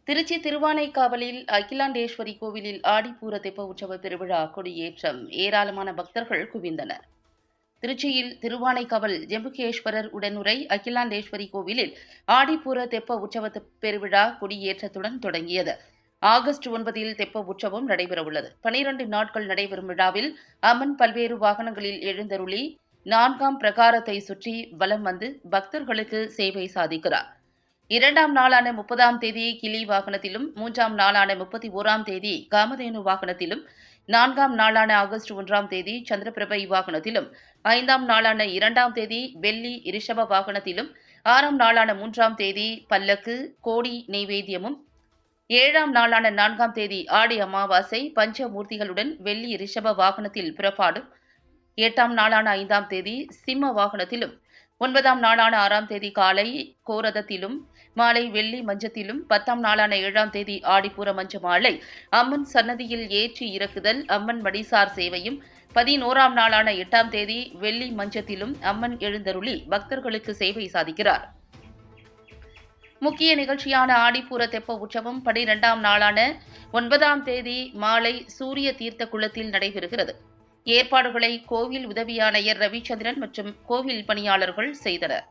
திருச்சி திருவானைக்காவலில் அகிலாண்டேஸ்வரி கோவிலில் ஆடிப்பூர தெப்ப உற்சவ திருவிழா கொடியேற்றம். ஏராளமான பக்தர்கள் குவிந்தனர். திருச்சியில் திருவானைக்காவல் ஜம்புகேஸ்வரர் உடனுரை அகிலாண்டேஸ்வரி கோவிலில் ஆடிப்பூர தெப்ப உற்சவ பெருவிழா கொடியேற்றத்துடன் தொடங்கியது. ஆகஸ்ட் 9 தெப்ப உற்சவம் நடைபெறவுள்ளது. 12 நாட்கள் நடைபெறும் விழாவில் அம்மன் பல்வேறு வாகனங்களில் எழுந்தருளி 4ஆம் பிரகாரத்தை சுற்றி வலம் வந்து பக்தர்களுக்கு சேவை சாதிக்கிறார். 2ஆம் நாளான 30ஆம் தேதி கிளி வாகனத்திலும், 3ஆம் நாளான 31ஆம் தேதி காமதேனு வாகனத்திலும், 4ஆம் நாளான ஆகஸ்ட் 1ஆம் தேதி சந்திரபிரபை வாகனத்திலும், 5ஆம் நாளான 2ஆம் தேதி வெள்ளி ரிஷப வாகனத்திலும், 6ஆம் நாளான 3ஆம் தேதி பல்லக்கு கோடி நெய்வேத்தியமும், 7ஆம் நாளான 4ஆம் தேதி ஆடி அமாவாசை பஞ்சமூர்த்திகளுடன் வெள்ளி ரிஷப வாகனத்தில் புறப்பாடும், 8ஆம் நாளான 5ஆம் தேதி சிம்ம வாகனத்திலும், 9ஆம் நாளான 6ஆம் தேதி காலை கோரதத்திலும், மாலை வெள்ளி மஞ்சத்திலும், 10ஆம் நாளான 7ஆம் தேதி ஆடிப்பூர மஞ்ச மாலை அம்மன் சன்னதியில் ஏற்றி இறக்குதல், அம்மன் மடிசார் சேவையும், 11ஆம் நாளான 8ஆம் தேதி வெள்ளி மஞ்சத்திலும் அம்மன் எழுந்தருளி பக்தர்களுக்கு சேவை சாதிக்கிறார். முக்கிய நிகழ்ச்சியான ஆடிப்பூர தெப்ப உற்சவம் 12ஆம் நாளான 9ஆம் தேதி மாலை சூரிய தீர்த்த குளத்தில் நடைபெறுகிறது. ஏற்பாடுகளை கோவில் உதவி ஆணையர் ரவிச்சந்திரன் மற்றும் கோவில் பணியாளர்கள் செய்தனர்.